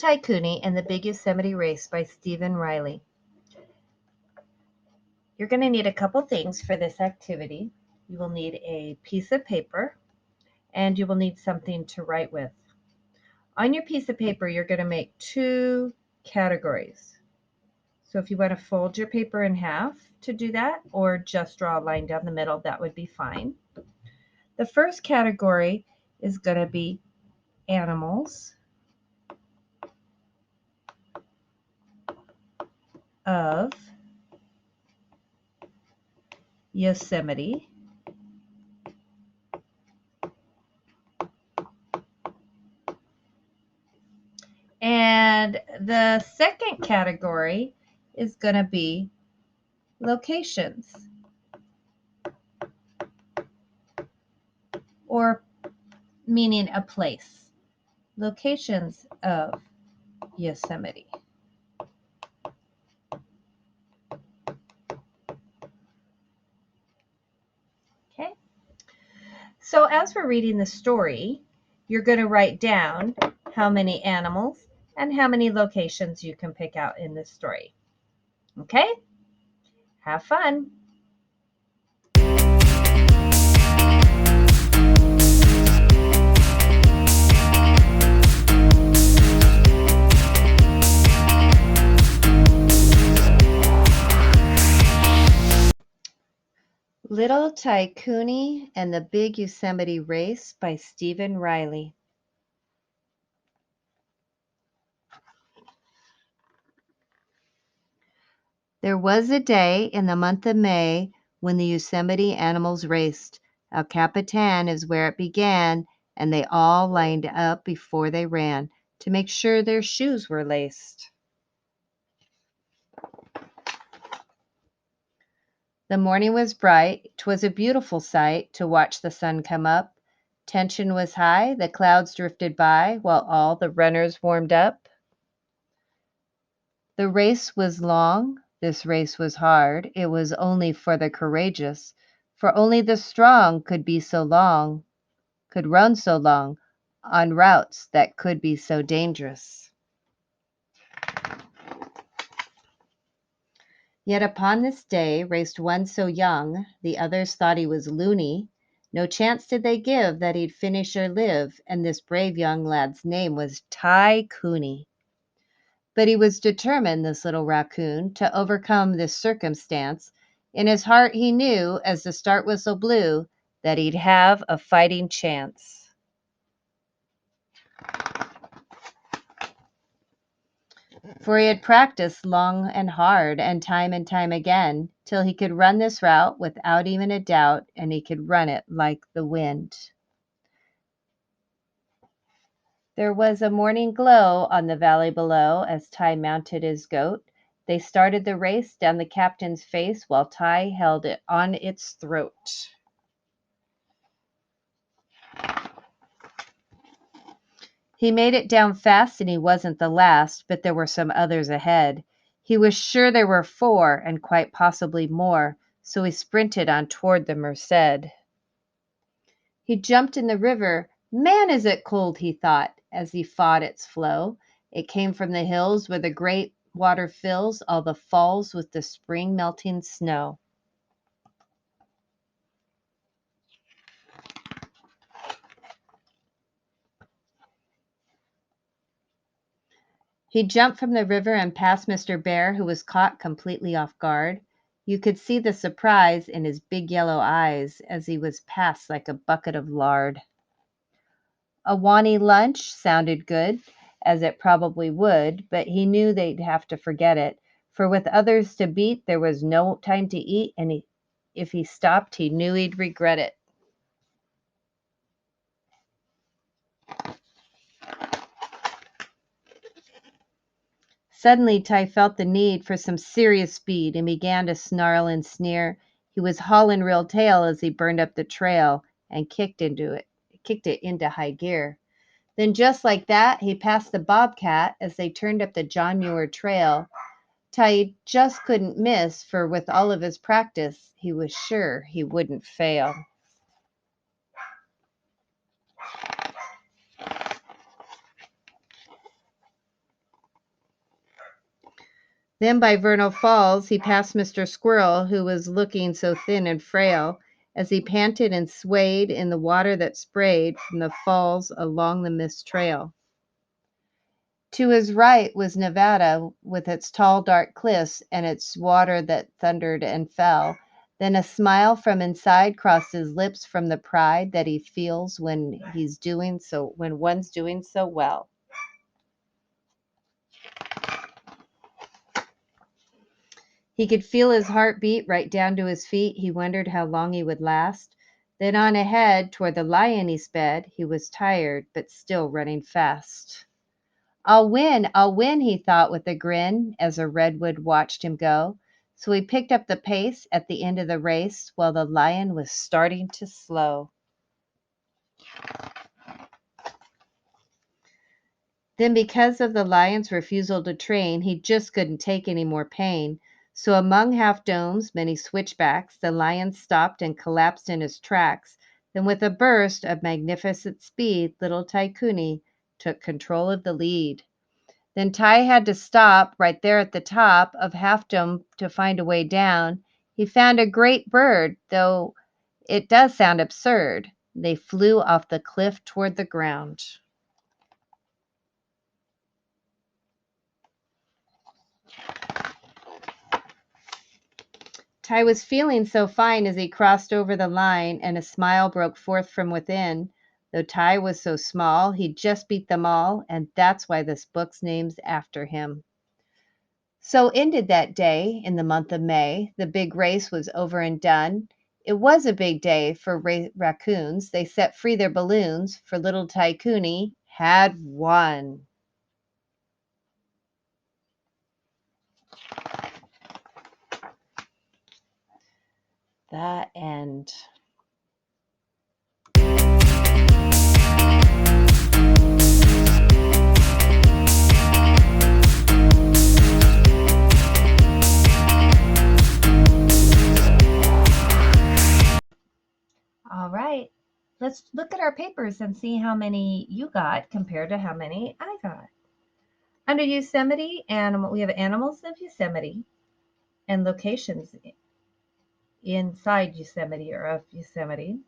Ty Cooney and the Big Yosemite Race by Stephen Riley. You're going to need a couple things for this activity. You will need a piece of paper and you will need something to write with. On your piece of paper, you're going to make two categories. So if you want to fold your paper in half to do that, or just draw a line down the middle, that would be fine. The first category is going to be animals of Yosemite. And the second category is going to be locations, or meaning a place. Locations of Yosemite. Okay. So as we're reading the story, you're going to write down how many animals and how many locations you can pick out in this story. Okay? Have fun. Little Ty Cooney and the Big Yosemite Race by Stephen Riley. There was a day in the month of May when the Yosemite animals raced. El Capitan is where it began, and they all lined up before they ran to make sure their shoes were laced. The morning was bright. 'Twas a beautiful sight to watch the sun come up. Tension was high, the clouds drifted by while all the runners warmed up. The race was long, this race was hard. It was only for the courageous, for only the strong could run so long on routes that could be so dangerous. Yet upon this day raced one so young, the others thought he was loony. No chance did they give that he'd finish or live, and this brave young lad's name was Ty Cooney. But he was determined, this little raccoon, to overcome this circumstance. In his heart he knew, as the start whistle blew, that he'd have a fighting chance. For he had practiced long and hard and time again, till he could run this route without even a doubt, and he could run it like the wind. There was a morning glow on the valley below as Ty mounted his goat. They started the race down the captain's face while Ty held it on its throat. He made it down fast, and he wasn't the last, but there were some others ahead. He was sure there were 4, and quite possibly more, so he sprinted on toward the Merced. He jumped in the river. Man, is it cold, he thought, as he fought its flow. It came from the hills where the great water fills all the falls with the spring melting snow. He jumped from the river and past Mr. Bear, who was caught completely off guard. You could see the surprise in his big yellow eyes as he was passed like a bucket of lard. A Wani lunch sounded good, as it probably would, but he knew they'd have to forget it, for with others to beat, there was no time to eat, and if he stopped, he knew he'd regret it. Suddenly, Ty felt the need for some serious speed and began to snarl and sneer. He was hauling real tail as he burned up the trail and kicked it into high gear. Then just like that, he passed the bobcat as they turned up the John Muir Trail. Ty just couldn't miss, for with all of his practice, he was sure he wouldn't fail. Then by Vernal Falls, he passed Mr. Squirrel, who was looking so thin and frail, as he panted and swayed in the water that sprayed from the falls along the mist trail. To his right was Nevada, with its tall, dark cliffs and its water that thundered and fell. Then a smile from inside crossed his lips from the pride that he feels when one's doing so well. He could feel his heart beat right down to his feet. He wondered how long he would last. Then on ahead, toward the lion he sped. He was tired, but still running fast. I'll win, he thought with a grin as a redwood watched him go. So he picked up the pace at the end of the race while the lion was starting to slow. Then, because of the lion's refusal to train, he just couldn't take any more pain. So, among half domes, many switchbacks, the lion stopped and collapsed in his tracks. Then, with a burst of magnificent speed, little Ty Cooney took control of the lead. Then Ty had to stop right there at the top of Half Dome to find a way down. He found a great bird, though it does sound absurd. They flew off the cliff toward the ground. Ty was feeling so fine as he crossed over the line, and a smile broke forth from within. Though Ty was so small, he just beat them all, and that's why this book's name's after him. So ended that day in the month of May. The big race was over and done. It was a big day for raccoons. They set free their balloons, for little Ty Cooney had won. The end. All right, let's look at our papers and see how many you got compared to how many I got. Under Yosemite, we have animals of Yosemite and locations inside Yosemite or of Yosemite.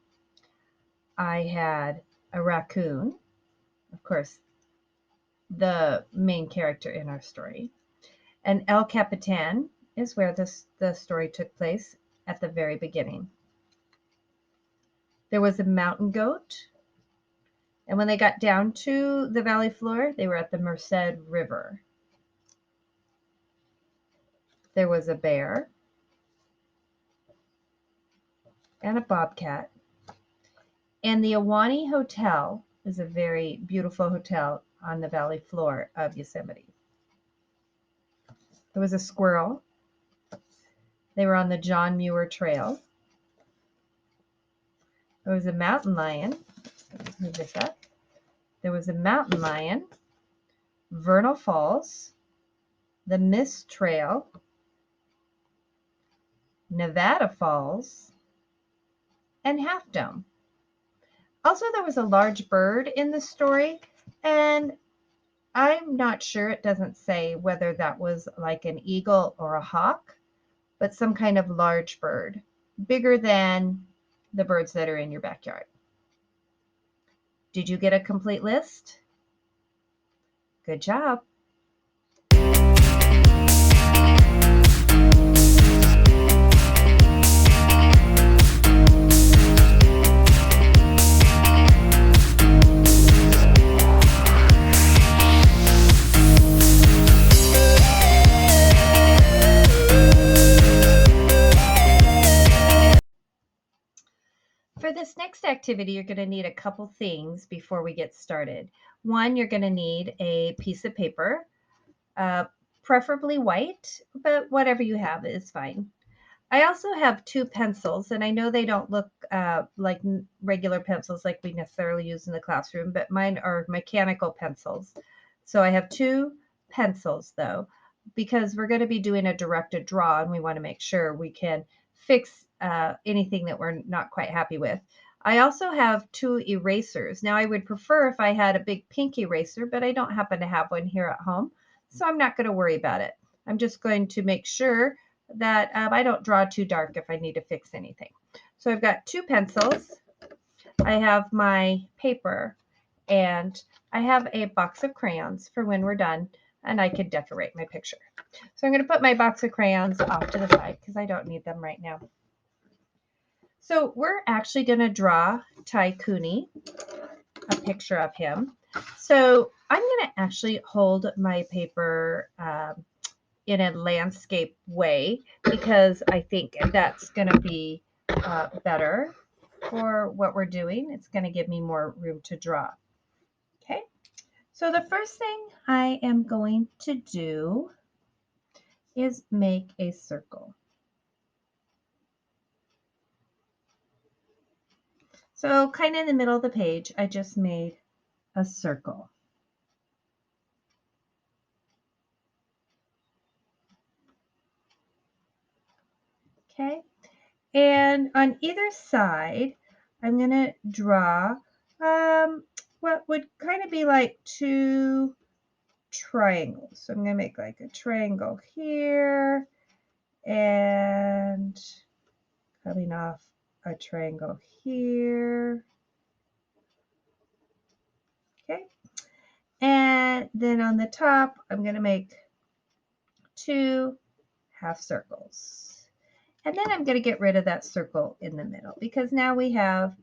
I had a raccoon, of course, the main character in our story. And El Capitan is where the story took place at the very beginning. There was a mountain goat, and when they got down to the valley floor, they were at the Merced River. There was a bear and a bobcat. And the Ahwahnee Hotel is a very beautiful hotel on the valley floor of Yosemite. There was a squirrel. They were on the John Muir Trail. There was a mountain lion. Move this up. There was a mountain lion, Vernal Falls, the Mist Trail, Nevada Falls, and Half Dome. Also, there was a large bird in the story, and I'm not sure, it doesn't say whether that was like an eagle or a hawk, but some kind of large bird, bigger than the birds that are in your backyard. Did you get a complete list? Good job. For this next activity, you're going to need a couple things before we get started. One, you're going to need a piece of paper, preferably white, but whatever you have is fine. I also have 2 pencils, and I know they don't look like regular pencils like we necessarily use in the classroom, but mine are mechanical pencils. So I have 2 pencils, though, because we're going to be doing a directed draw, and we want to make sure we can fix anything that we're not quite happy with. I also have 2 erasers. Now, I would prefer if I had a big pink eraser, but I don't happen to have one here at home, so I'm not going to worry about it. I'm just going to make sure that I don't draw too dark if I need to fix anything. So I've got 2 pencils. I have my paper, and I have a box of crayons for when we're done and I could decorate my picture. So I'm going to put my box of crayons off to the side because I don't need them right now. So we're actually going to draw Ty Cooney, a picture of him. So I'm going to actually hold my paper in a landscape way because I think that's going to be better for what we're doing. It's going to give me more room to draw. Okay, so the first thing I am going to do is make a circle. So kind of in the middle of the page, I just made a circle. Okay, and on either side, I'm going to draw what would kind of be like 2 triangles. So I'm going to make like a triangle here and cutting off a triangle here. Okay, and then on the top, I'm going to make 2 half circles. And then I'm going to get rid of that circle in the middle because now we have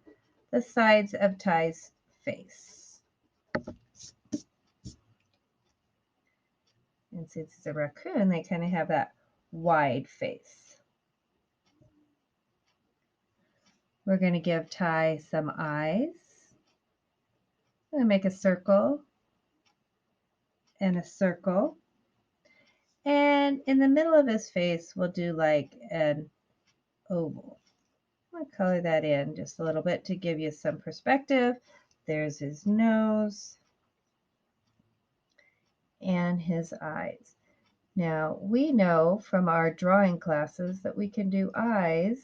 the sides of Ty's face. And since it's a raccoon, they kind of have that wide face. We're going to give Ty some eyes. I'm going to make a circle and a circle. And in the middle of his face, we'll do like an oval. I'll color that in just a little bit to give you some perspective. There's his nose and his eyes. Now, we know from our drawing classes that we can do eyes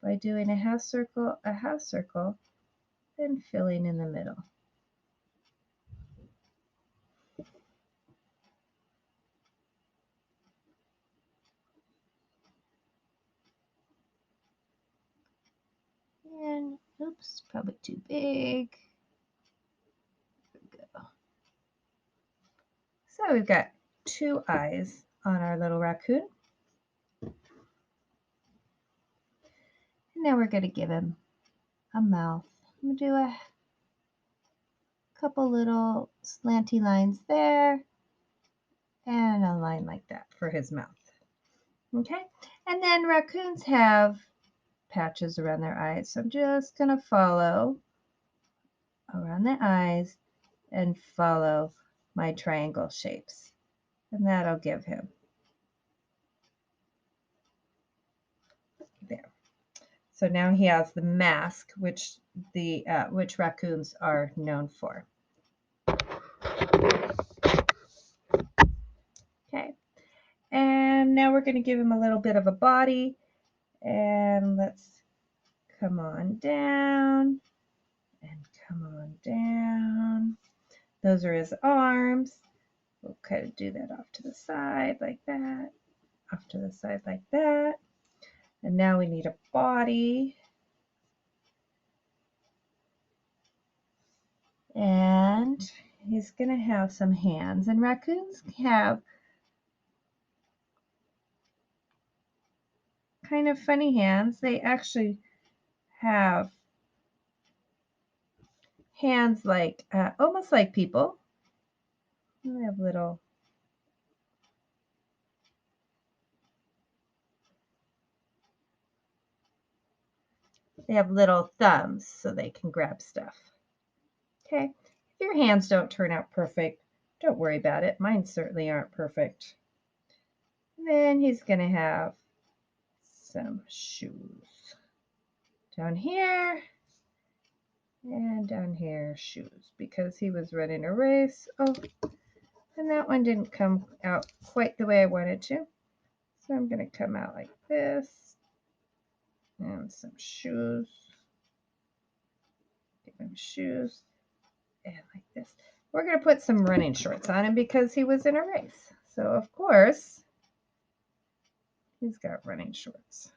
by doing a half circle, and filling in the middle. And, oops, probably too big. There we go. So we've got 2 eyes on our little raccoon. And now we're going to give him a mouth. I'm going to do a couple little slanty lines there and a line like that for his mouth. Okay, and then raccoons have patches around their eyes, so I'm just going to follow around the eyes and follow my triangle shapes, and that'll give him there. So now he has the mask, which raccoons are known for. Okay, and now we're going to give him a little bit of a body, and let's come on down and come on down. Those are his arms. We'll kind of do that off to the side like that, off to the side like that. And now we need a body. And he's going to have some hands. And raccoons have kind of funny hands. They actually have hands like almost like people. They have little thumbs so they can grab stuff. Okay, if your hands don't turn out perfect, don't worry about it. Mine certainly aren't perfect. And then he's going to have some shoes. Down here and down here, shoes, because he was running a race. Oh, and that one didn't come out quite the way I wanted to. So I'm going to come out like this. And some shoes. Give him shoes. And like this. We're going to put some running shorts on him because he was in a race. So of course, he's got running shorts.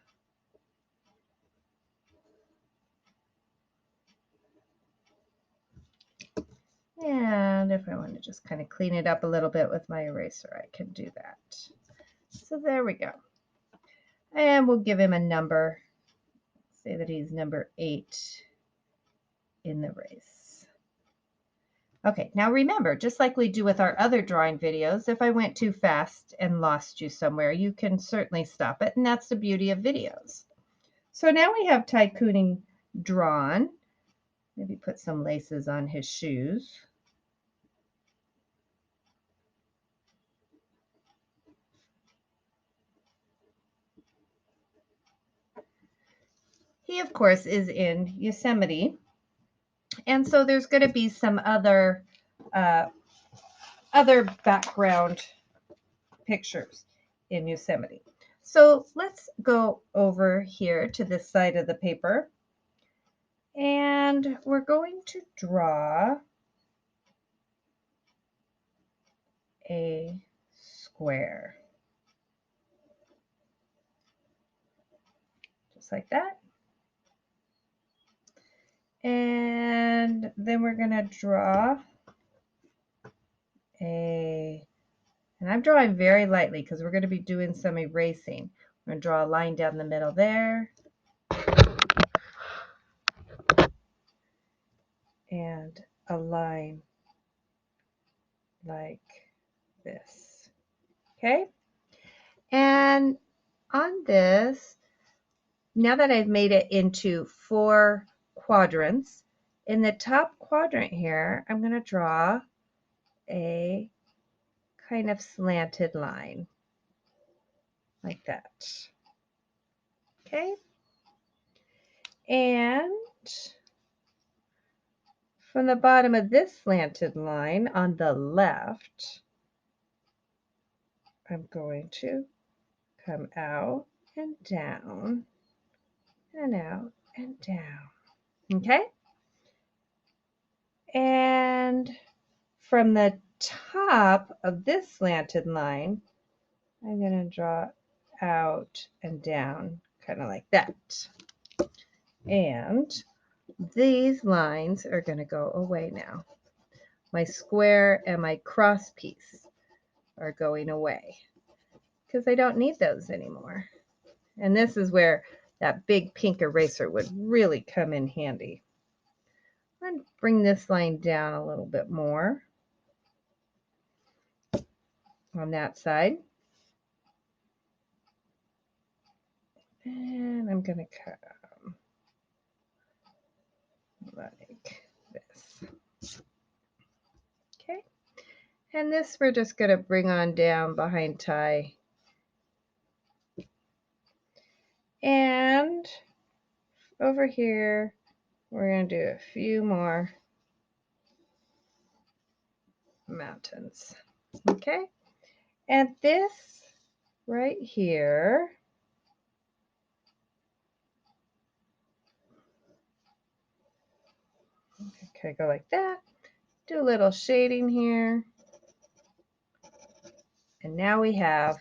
And if I want to just kind of clean it up a little bit with my eraser, I can do that. So there we go. And we'll give him a number. Say that he's number 8 in the race. Okay, now remember, just like we do with our other drawing videos, if I went too fast and lost you somewhere, you can certainly stop it, and that's the beauty of videos. So now we have Ty Cooney drawn. Maybe put some laces on his shoes. He, of course, is in Yosemite, and so there's going to be some other background pictures in Yosemite. So let's go over here to this side of the paper, and we're going to draw a square, just like that. And then we're going to draw and I'm drawing very lightly because we're going to be doing some erasing. I'm going to draw a line down the middle there. And a line like this. Okay? And on this, now that I've made it into 4 quadrants, in the top quadrant here, I'm going to draw a kind of slanted line like that. Okay? And from the bottom of this slanted line on the left, I'm going to come out and down and out and down. Okay? And from the top of this slanted line, I'm going to draw out and down, kind of like that. And these lines are going to go away now. My square and my cross piece are going away because I don't need those anymore. And this is where that big pink eraser would really come in handy. And bring this line down a little bit more on that side. And I'm going to come like this. Okay. And this we're just going to bring on down behind Ty. And over here, we're going to do a few more mountains. Okay. And this right here, okay, go like that. Do a little shading here. And now we have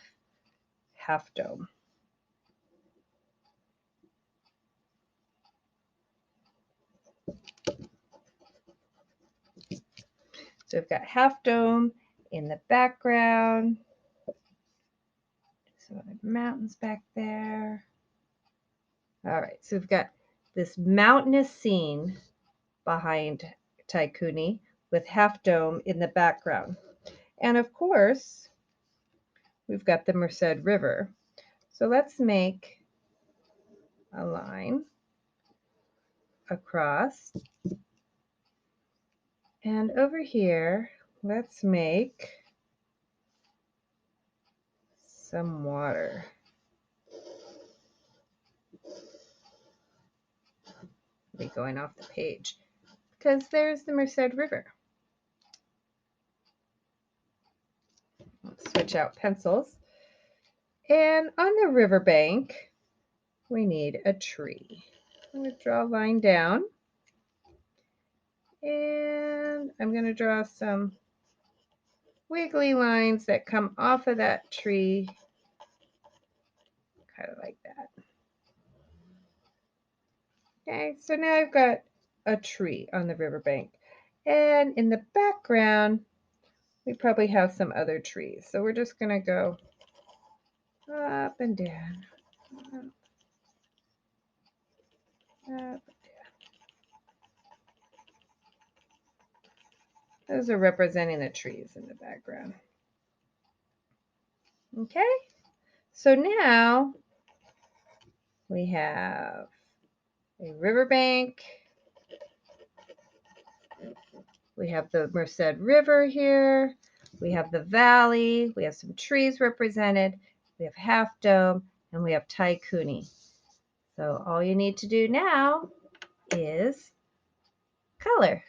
Half Dome. So we've got Half Dome in the background. So mountains back there. All right, so we've got this mountainous scene behind Ty Cooney with Half Dome in the background. And of course, we've got the Merced River. So let's make a line across. And over here, let's make some water. Be going off the page because there's the Merced River. Let's switch out pencils. And on the riverbank, we need a tree. I'm going to draw a line down. And I'm going to draw some wiggly lines that come off of that tree, kind of like that. Okay, so now I've got a tree on the riverbank. And in the background, we probably have some other trees. So we're just going to go up and down, up, up. Those are representing the trees in the background. Okay, so now we have a riverbank. We have the Merced River here. We have the valley. We have some trees represented. We have Half Dome, and we have Ty Cooney. So all you need to do now is color.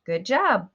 Good job.